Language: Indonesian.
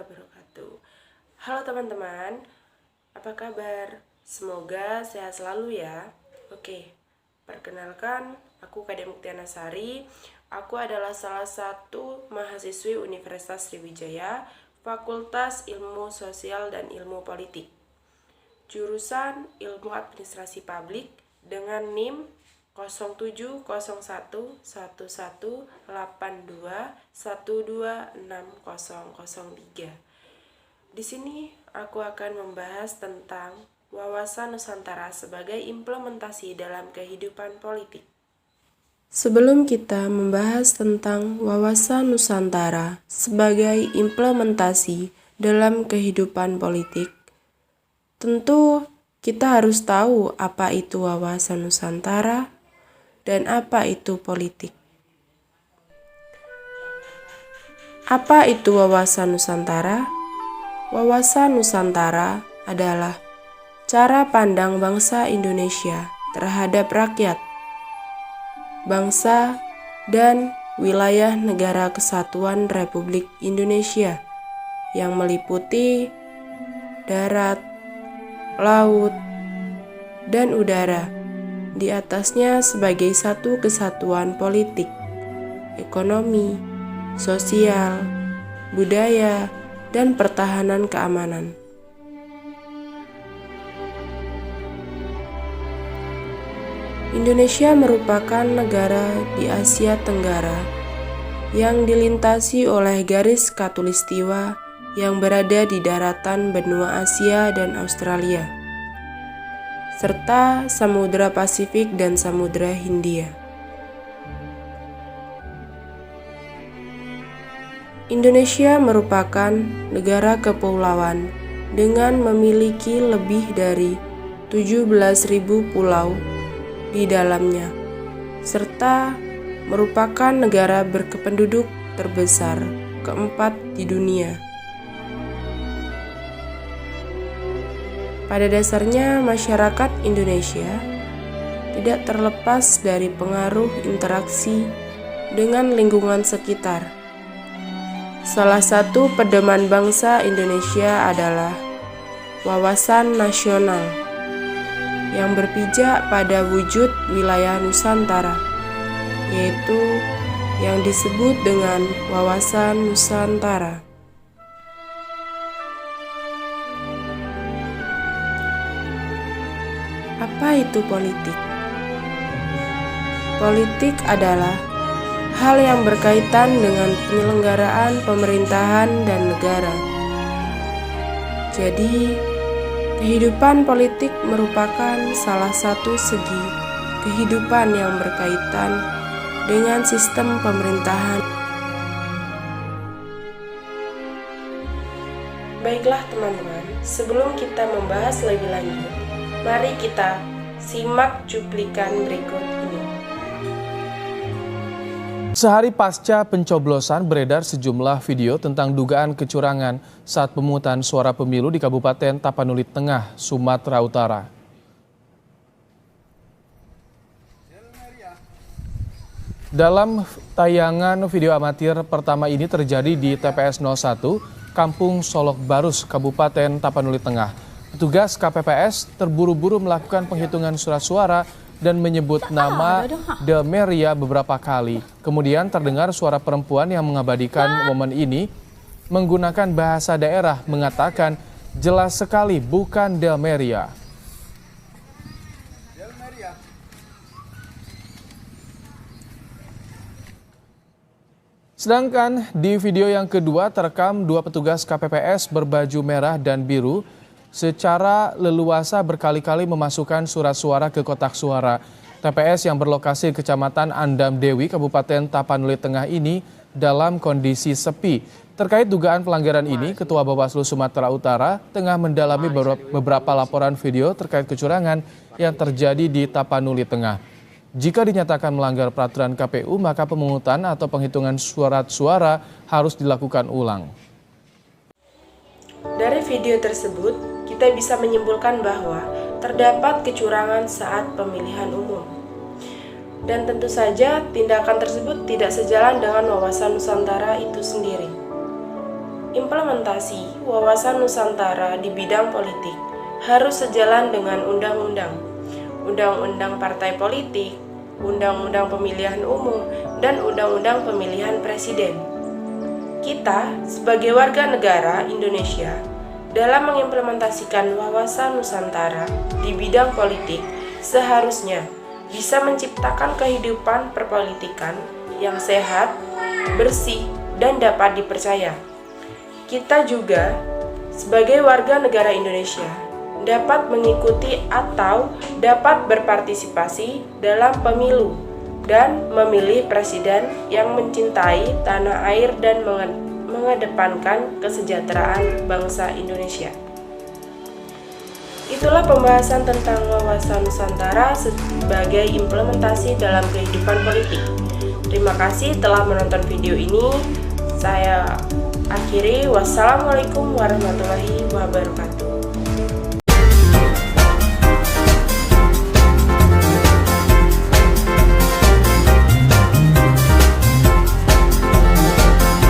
wabarakatuh. Halo teman-teman, apa kabar? Semoga sehat selalu ya. Oke, perkenalkan, aku Kade Muktiana Sari. Aku adalah salah satu mahasiswi Universitas Sriwijaya, Fakultas Ilmu Sosial dan Ilmu Politik, jurusan Ilmu Administrasi Publik dengan NIM 07011182126003. Di sini aku akan membahas tentang wawasan Nusantara sebagai implementasi dalam kehidupan politik. Sebelum kita membahas tentang wawasan Nusantara sebagai implementasi dalam kehidupan politik, tentu kita harus tahu apa itu wawasan Nusantara dan apa itu politik. Apa itu wawasan Nusantara? Wawasan Nusantara adalah cara pandang bangsa Indonesia terhadap rakyat, bangsa, dan wilayah Negara Kesatuan Republik Indonesia yang meliputi darat, laut, dan udara, di atasnya sebagai satu kesatuan politik, ekonomi, sosial, budaya, dan pertahanan keamanan. Indonesia merupakan negara di Asia Tenggara yang dilintasi oleh garis khatulistiwa yang berada di daratan benua Asia dan Australia, serta Samudra Pasifik dan Samudra Hindia. Indonesia merupakan negara kepulauan dengan memiliki lebih dari 17.000 pulau di dalamnya, serta merupakan negara berkependuduk terbesar keempat di dunia. Pada dasarnya, masyarakat Indonesia tidak terlepas dari pengaruh interaksi dengan lingkungan sekitar. Salah satu pedoman bangsa Indonesia adalah wawasan nasional yang berpijak pada wujud wilayah Nusantara, yaitu yang disebut dengan wawasan Nusantara. Apa itu politik? Politik adalah hal yang berkaitan dengan penyelenggaraan pemerintahan dan negara. Jadi, kehidupan politik merupakan salah satu segi kehidupan yang berkaitan dengan sistem pemerintahan. Baiklah teman-teman, sebelum kita membahas lebih lanjut, mari kita simak cuplikan berikut ini. Sehari pasca pencoblosan beredar sejumlah video tentang dugaan kecurangan saat pemungutan suara pemilu di Kabupaten Tapanuli Tengah, Sumatera Utara. Dalam tayangan video amatir pertama ini terjadi di TPS 01, Kampung Solok Barus, Kabupaten Tapanuli Tengah. Petugas KPPS terburu-buru melakukan penghitungan surat suara dan menyebut nama Delmeria beberapa kali. Kemudian terdengar suara perempuan yang mengabadikan momen ini menggunakan bahasa daerah mengatakan jelas sekali bukan Delmeria. Sedangkan di video yang kedua terekam dua petugas KPPS berbaju merah dan biru secara leluasa berkali-kali memasukkan surat suara ke kotak suara. TPS yang berlokasi di Kecamatan Andam Dewi, Kabupaten Tapanuli Tengah ini dalam kondisi sepi. Terkait dugaan pelanggaran ini, Ketua Bawaslu Sumatera Utara tengah mendalami beberapa laporan video terkait kecurangan yang terjadi di Tapanuli Tengah. Jika dinyatakan melanggar peraturan KPU, maka pemungutan atau penghitungan surat suara harus dilakukan ulang. Dari video tersebut, kita bisa menyimpulkan bahwa terdapat kecurangan saat pemilihan umum. Dan tentu saja tindakan tersebut tidak sejalan dengan wawasan Nusantara itu sendiri. implementasi wawasan Nusantara di bidang politik harus sejalan dengan undang-undang partai politik, undang-undang pemilihan umum, dan undang-undang pemilihan presiden. Kita sebagai warga negara Indonesia dalam mengimplementasikan wawasan Nusantara di bidang politik seharusnya bisa menciptakan kehidupan perpolitikan yang sehat, bersih, dan dapat dipercaya. Kita juga sebagai warga negara Indonesia dapat mengikuti atau dapat berpartisipasi dalam pemilu dan memilih presiden yang mencintai tanah air dan mengedepankan kesejahteraan bangsa Indonesia. Itulah pembahasan tentang wawasan Nusantara sebagai implementasi dalam kehidupan politik. Terima kasih telah menonton video ini. Saya akhiri. Wassalamualaikum warahmatullahi wabarakatuh.